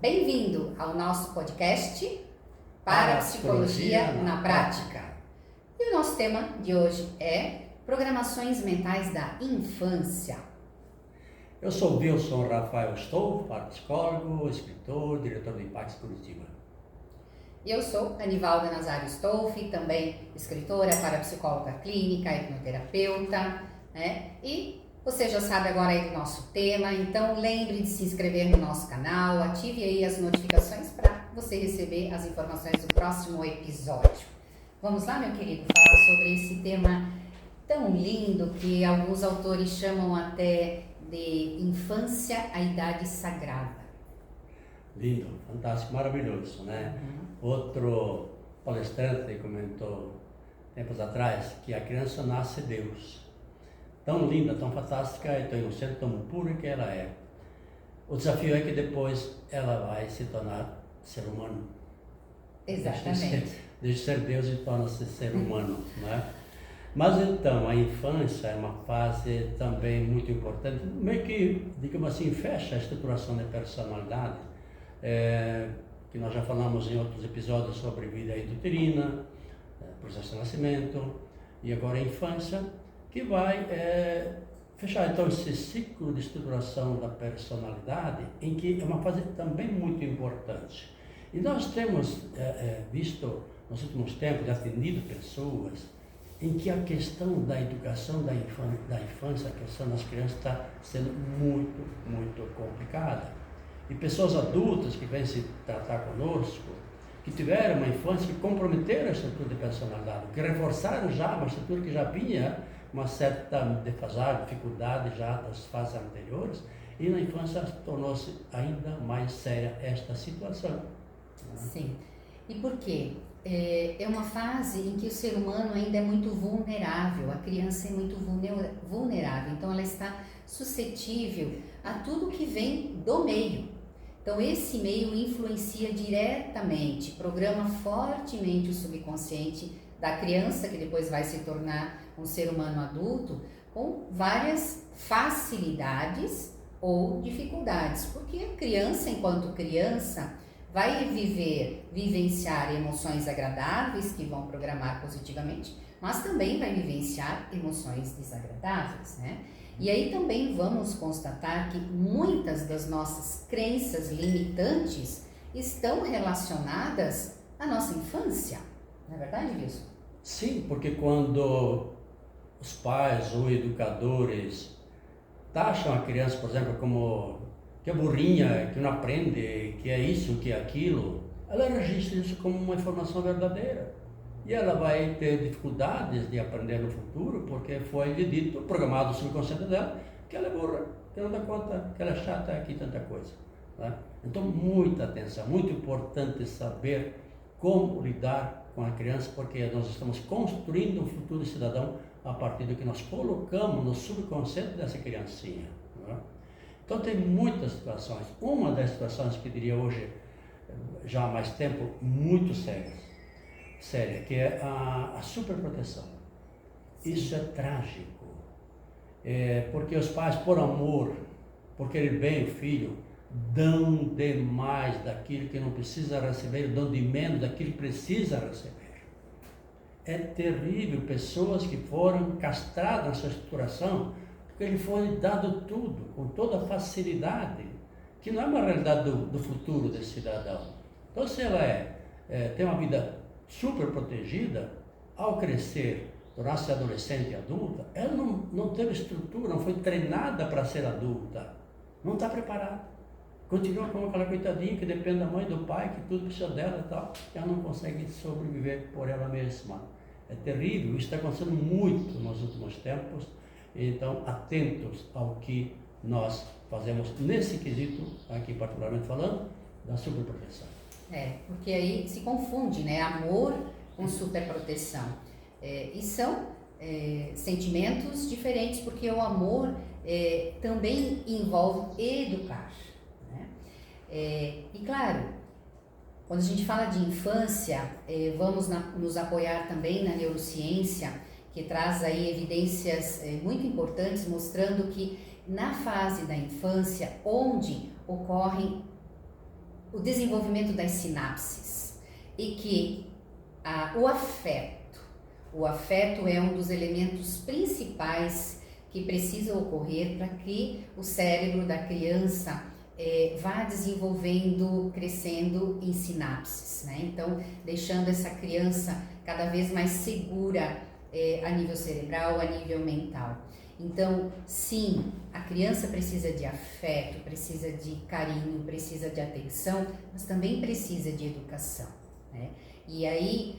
Bem-vindo ao nosso podcast Parapsicologia na Prática. E o nosso tema de hoje é Programações Mentais da Infância. Eu sou Wilson Rafael Stolf, parapsicólogo, escritor, diretor do Impacto Curitiba. E eu sou Anivalda Nazário Stolf, também escritora, parapsicóloga clínica, hipnoterapeuta, né? E você já sabe agora aí do nosso tema, então lembre de se inscrever no nosso canal, ative aí as notificações para você receber as informações do próximo episódio. Vamos lá, meu querido, falar sobre esse tema tão lindo que alguns autores chamam até de infância à idade sagrada. Lindo, fantástico, maravilhoso, né? Outro palestrante comentou tempos atrás que a criança nasce Deus. Tão linda, tão fantástica, e tão inocente, tão pura que ela é. O desafio é que depois ela vai se tornar ser humano. Exatamente. Deixa de ser Deus e torna-se ser humano, né? Mas então, a infância é uma fase também muito importante, meio que, digamos assim, fecha a estruturação da personalidade, que nós já falamos em outros episódios sobre vida intrauterina, processo de nascimento, e agora a infância, que vai fechar então esse ciclo de estruturação da personalidade, em que é uma fase também muito importante. E nós temos visto nos últimos tempos, atendido pessoas em que a questão da educação da infância, a questão das crianças está sendo muito, muito complicada. E pessoas adultas que vêm se tratar conosco, que tiveram uma infância que comprometeram a estrutura de personalidade, que reforçaram já uma estrutura que já vinha uma certa defasagem, dificuldade já das fases anteriores, e na infância tornou-se ainda mais séria esta situação. Sim. E por quê? É uma fase em que o ser humano ainda é muito vulnerável, a criança é muito vulnerável, então ela está suscetível a tudo que vem do meio. Então esse meio influencia diretamente, programa fortemente o subconsciente da criança, que depois vai se tornar um ser humano adulto, com várias facilidades ou dificuldades, porque a criança, enquanto criança, vai vivenciar emoções agradáveis que vão programar positivamente, mas também vai vivenciar emoções desagradáveis, né? E aí também vamos constatar que muitas das nossas crenças limitantes estão relacionadas à nossa infância. Não é verdade, Wilson? Sim, porque quando os pais ou educadores taxam a criança, por exemplo, como que é burrinha, que não aprende, que é isso, que é aquilo, ela registra isso como uma informação verdadeira. E ela vai ter dificuldades de aprender no futuro, porque foi lhe dito, programado o subconsciente dela, que ela é burra, que não dá conta, que ela é chata, que tanta coisa. Né? Então, muita atenção, muito importante saber como lidar com a criança, porque nós estamos construindo um futuro cidadão a partir do que nós colocamos no subconsciente dessa criancinha. Né? Então tem muitas situações. Uma das situações que eu diria hoje, já há mais tempo, muito séria, que é a superproteção. Isso é trágico, porque os pais, por amor, por querer bem o filho, dão demais daquilo que não precisa receber, dão de menos daquilo que precisa receber. É terrível, pessoas que foram castradas na sua estruturação, porque lhe foi dado tudo, com toda facilidade, que não é uma realidade do futuro desse cidadão. Então, se ela tem uma vida super protegida, ao crescer, tornar-se adolescente e adulta, ela não teve estrutura, não foi treinada para ser adulta, não está preparada. Continua como aquela coitadinha que depende da mãe e do pai, que tudo precisa dela e tal, e ela não consegue sobreviver por ela mesma. É terrível, isso está acontecendo muito nos últimos tempos. Então, atentos ao que nós fazemos nesse quesito, aqui particularmente falando, da superproteção. Porque aí se confunde, né? Amor com superproteção. E são sentimentos diferentes, porque o amor também envolve educar. Né? E claro, quando a gente fala de infância, vamos nos apoiar também na neurociência, que traz aí evidências muito importantes mostrando que na fase da infância, onde ocorrem o desenvolvimento das sinapses e que o afeto é um dos elementos principais que precisa ocorrer para que o cérebro da criança vá desenvolvendo, crescendo em sinapses, né? Então, deixando essa criança cada vez mais segura a nível cerebral, a nível mental. Então, sim, a criança precisa de afeto, precisa de carinho, precisa de atenção, mas também precisa de educação, né? E aí,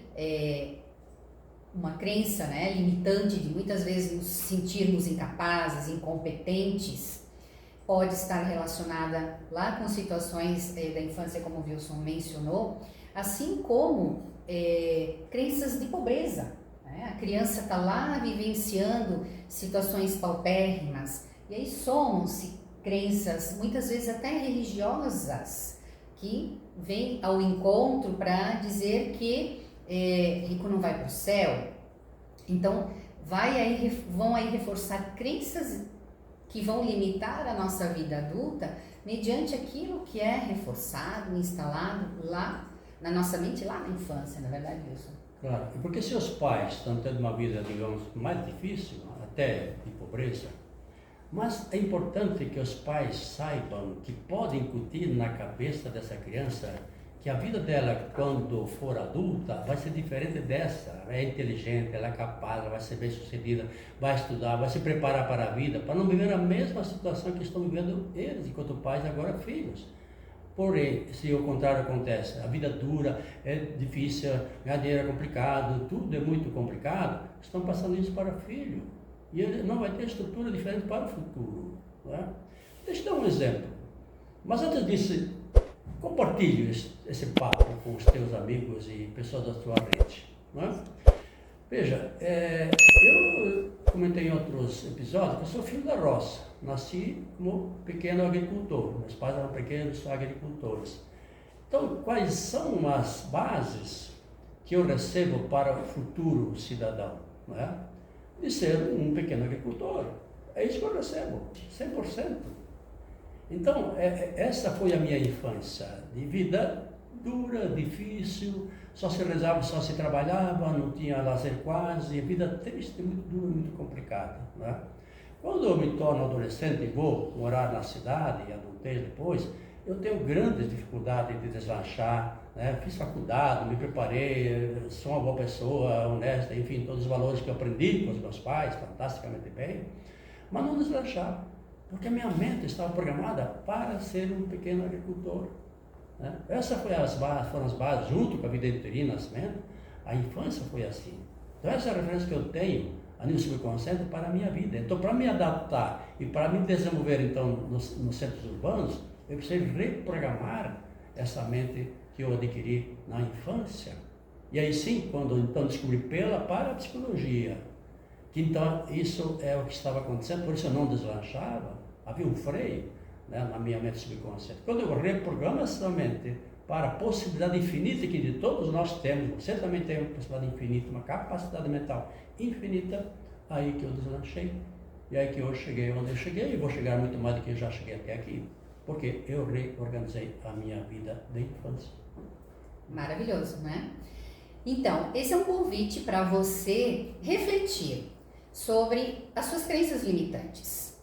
uma crença, né, limitante de muitas vezes nos sentirmos incapazes, incompetentes, pode estar relacionada lá com situações da infância, como o Wilson mencionou, assim como crenças de pobreza. A criança está lá vivenciando situações paupérrimas e aí somam-se crenças, muitas vezes até religiosas, que vêm ao encontro para dizer que rico não vai para o céu. Então vão aí reforçar crenças que vão limitar a nossa vida adulta mediante aquilo que é reforçado, instalado lá na nossa mente, lá na infância, na verdade, Wilson. Claro, porque se os pais estão tendo uma vida, digamos, mais difícil, até de pobreza, mas é importante que os pais saibam que podem incutir na cabeça dessa criança que a vida dela, quando for adulta, vai ser diferente dessa. Ela é inteligente, ela é capaz, ela vai ser bem-sucedida, vai estudar, vai se preparar para a vida, para não viver a mesma situação que estão vivendo eles, enquanto pais, agora filhos. Porém, se o contrário acontece, a vida dura, é difícil, ganhar dinheiro é complicado, tudo é muito complicado, estão passando isso para o filho. E ele não vai ter estrutura diferente para o futuro. Não é? Deixa eu dar um exemplo. Mas antes disso, compartilhe esse papo com os teus amigos e pessoas da tua rede. Não é? Veja, eu comentei em outros episódios que eu sou filho da roça. Nasci como pequeno agricultor. Meus pais eram pequenos agricultores. Então, quais são as bases que eu recebo para o futuro cidadão? Não é? De ser um pequeno agricultor. É isso que eu recebo, 100%. Então, essa foi a minha infância, de vida dura, difícil, só se rezava, só se trabalhava, não tinha lazer quase, vida triste, muito dura, muito complicada. Né? Quando eu me torno adolescente e vou morar na cidade, e adultez depois, eu tenho grandes dificuldades de deslanchar, né? Fiz faculdade, me preparei, sou uma boa pessoa, honesta, enfim, todos os valores que eu aprendi com os meus pais, fantasticamente bem, mas não deslanchava, porque a minha mente estava programada para ser um pequeno agricultor. Né? Essas foram as bases, junto com a vida interina, nascimento, a infância foi assim. Então essa é a referência que eu tenho a nível subconsciente para a minha vida. Então, para me adaptar e para me desenvolver então nos centros urbanos, eu precisei reprogramar essa mente que eu adquiri na infância. E aí sim, quando então descobri pela parapsicologia, que então isso é o que estava acontecendo, por isso eu não deslanchava, havia um freio, né, na minha mente subconsciente. Quando eu reprogramo essa mente para a possibilidade infinita que de todos nós temos, você também tem uma possibilidade infinita, uma capacidade mental infinita, aí que eu deslanchei. E aí que eu cheguei onde eu cheguei, e vou chegar muito mais do que eu já cheguei até aqui, porque eu reorganizei a minha vida de infância. Maravilhoso, né? Então, esse é um convite para você refletir sobre as suas crenças limitantes.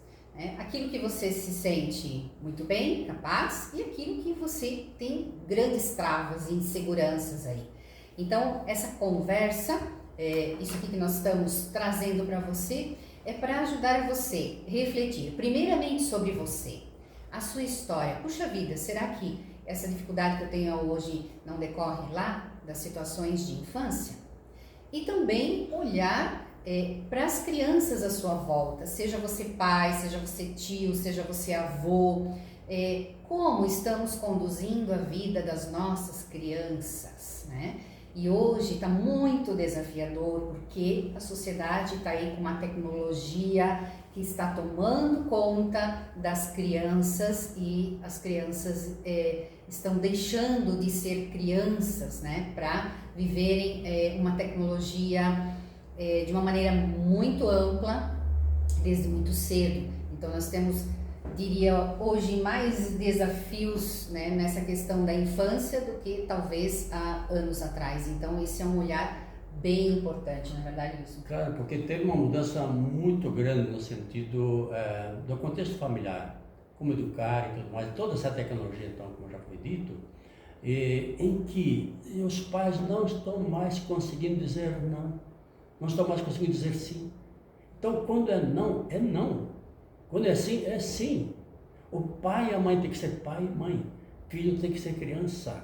Aquilo que você se sente muito bem, capaz, e aquilo que você tem grandes travas e inseguranças aí. Então, essa conversa, isso aqui que nós estamos trazendo para você, é para ajudar você a refletir, primeiramente sobre você, a sua história. Puxa vida, será que essa dificuldade que eu tenho hoje não decorre lá das situações de infância? E também olhar para as crianças à sua volta, seja você pai, seja você tio, seja você avô, como estamos conduzindo a vida das nossas crianças, né? E hoje está muito desafiador, porque a sociedade está aí com uma tecnologia que está tomando conta das crianças e as crianças estão deixando de ser crianças, né? Para viverem uma tecnologia de uma maneira muito ampla, desde muito cedo. Então nós temos diria hoje, mais desafios, né, nessa questão da infância do que talvez há anos atrás. Então, esse é um olhar bem importante, na verdade, isso. Claro, porque teve uma mudança muito grande no sentido do contexto familiar, como educar e tudo mais, toda essa tecnologia, então, como já foi dito, em que os pais não estão mais conseguindo dizer não, não estão mais conseguindo dizer sim. Então, quando é não, é não. Quando é sim, é sim. O pai e a mãe tem que ser pai e mãe, filho tem que ser criança.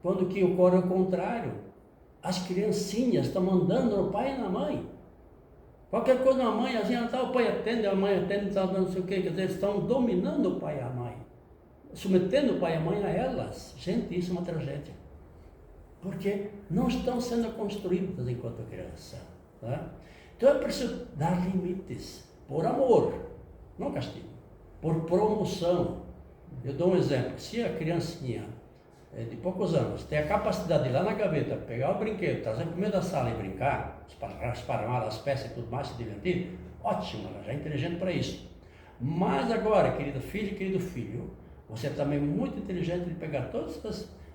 Quando que ocorre o contrário, as criancinhas estão mandando no pai e na mãe. Qualquer coisa a mãe, assim, o pai atende, a mãe atende, não sei o quê, quer dizer, estão dominando o pai e a mãe, submetendo o pai e a mãe a elas. Gente, isso é uma tragédia. Porque não estão sendo construídas enquanto criança. Tá? Então é preciso dar limites, por amor, não castigo, por promoção. Eu dou um exemplo, se a criancinha de poucos anos tem a capacidade de ir lá na gaveta, pegar o brinquedo, trazer para o meio da sala e brincar, esparramar as peças e tudo mais, se divertir, ótimo, ela já é inteligente para isso. Mas agora, querida filha e querido filho, você é também muito inteligente de pegar todos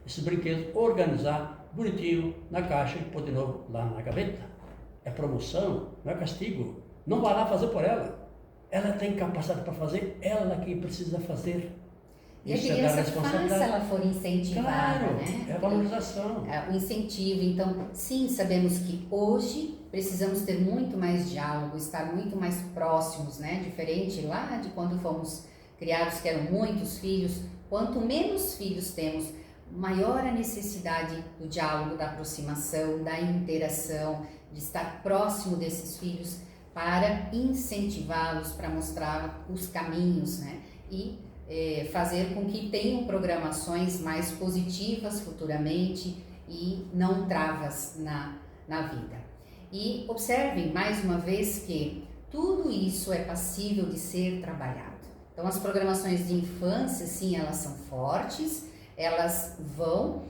esses brinquedos, organizar bonitinho na caixa e pôr de novo lá na gaveta. É promoção, não é castigo. Não vá lá fazer por ela. Ela tem capacidade para fazer, ela que precisa fazer. E isso a criança faz se ela for incentivada, claro, né? É a valorização. O incentivo. Então, sim, sabemos que hoje precisamos ter muito mais diálogo, estar muito mais próximos, né? Diferente lá de quando fomos criados, que eram muitos filhos. Quanto menos filhos temos, maior a necessidade do diálogo, da aproximação, da interação, de estar próximo desses filhos para incentivá-los, para mostrar os caminhos, né? E fazer com que tenham programações mais positivas futuramente e não travas na vida. E observem mais uma vez que tudo isso é passível de ser trabalhado. Então as programações de infância, sim, elas são fortes, elas vão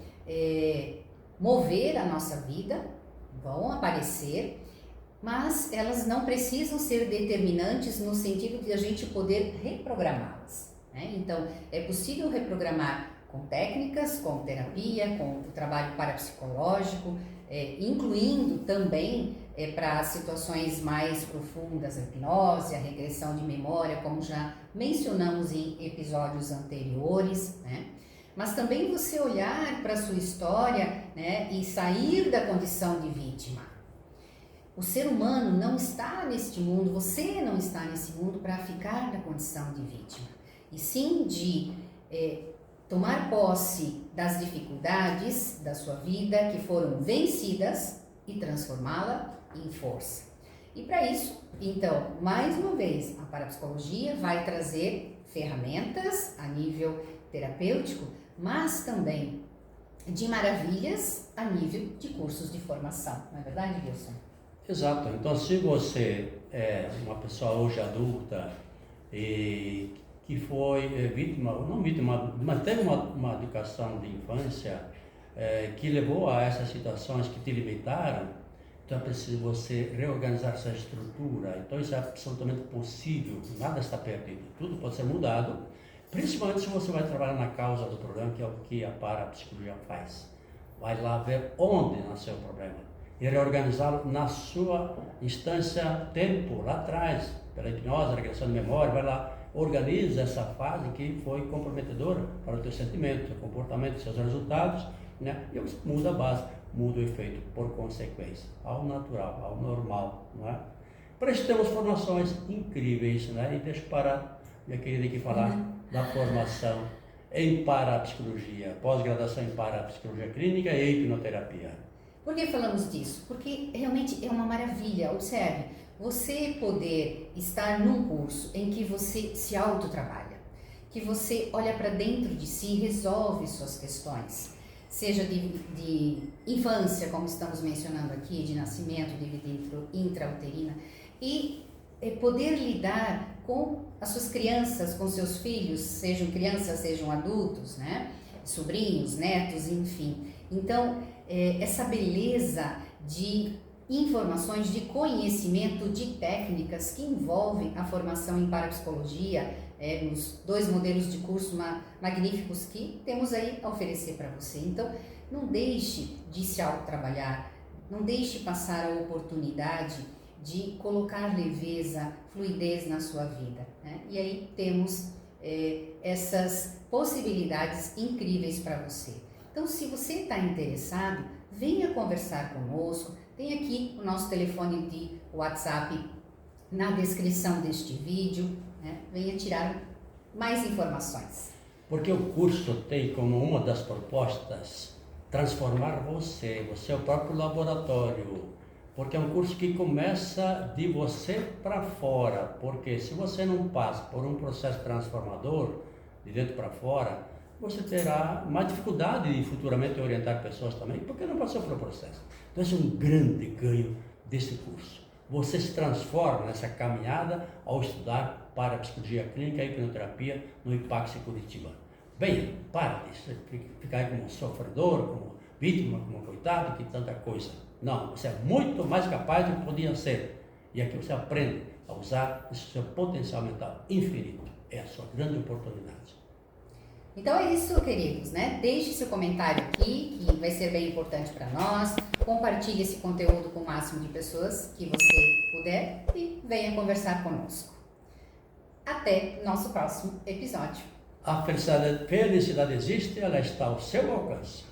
mover a nossa vida, vão aparecer, mas elas não precisam ser determinantes no sentido de a gente poder reprogramá-las. Né? Então, é possível reprogramar com técnicas, com terapia, com o trabalho parapsicológico, incluindo também para situações mais profundas, a hipnose, a regressão de memória, como já mencionamos em episódios anteriores, né? Mas também você olhar para a sua história, né, e sair da condição de vítima. O ser humano não está neste mundo, você não está nesse mundo para ficar na condição de vítima. E sim de tomar posse das dificuldades da sua vida que foram vencidas e transformá-la em força. E para isso, então, mais uma vez, a parapsicologia vai trazer ferramentas a nível terapêutico, mas também de maravilhas a nível de cursos de formação. Não é verdade, Wilson? Exato. Então, se você é uma pessoa hoje adulta e que foi vítima, ou não vítima, mas teve uma educação de infância que levou a essas situações que te limitaram, então é preciso você reorganizar essa estrutura. Então isso é absolutamente possível, nada está perdido, tudo pode ser mudado, principalmente se você vai trabalhar na causa do problema, que é o que a parapsicologia faz. Vai lá ver onde nasceu o problema e reorganizá-lo na sua instância tempo, lá atrás, pela hipnose, regressão de memória, vai lá, organiza essa fase que foi comprometedora para o teu sentimento, seu comportamento, seus resultados, né? E você muda a base, muda o efeito por consequência, ao natural, ao normal, não é? Para isso temos formações incríveis, né? E deixa eu parar, minha querida, aqui falar da formação em parapsicologia, pós-graduação em parapsicologia clínica e hipnoterapia. Por que falamos disso? Porque realmente é uma maravilha, observe, você poder estar num curso em que você se autotrabalha, que você olha para dentro de si e resolve suas questões, seja de infância, como estamos mencionando aqui, de nascimento, de vida intrauterina, e poder lidar com as suas crianças, com seus filhos, sejam crianças, sejam adultos, né? Sobrinhos, netos, enfim. Então, essa beleza de informações, de conhecimento, de técnicas que envolvem a formação em parapsicologia, nos 2 modelos de curso magníficos que temos aí a oferecer para você. Então, não deixe de se autotrabalhar, não deixe passar a oportunidade de colocar leveza, fluidez na sua vida, né? E aí temos essas possibilidades incríveis para você. Então, se você está interessado, venha conversar conosco. Tem aqui o nosso telefone de WhatsApp na descrição deste vídeo, né? Venha tirar mais informações. Porque o curso tem como uma das propostas transformar você é o próprio laboratório. Porque é um curso que começa de você para fora, porque se você não passa por um processo transformador, de dentro para fora, você terá mais dificuldade de futuramente orientar pessoas também, porque não passou pelo processo. Então esse é um grande ganho desse curso. Você se transforma nessa caminhada ao estudar para a psicologia clínica e hipnoterapia no IPAX Curitiba. Bem, para de ficar aí como sofredor, como vítima, como coitado, que tanta coisa. Não, você é muito mais capaz do que podia ser. E aqui você aprende a usar esse seu potencial mental infinito. É a sua grande oportunidade. Então é isso, queridos, né? Deixe seu comentário aqui, que vai ser bem importante para nós. Compartilhe esse conteúdo com o máximo de pessoas que você puder e venha conversar conosco. Até nosso próximo episódio. A felicidade existe, ela está ao seu alcance.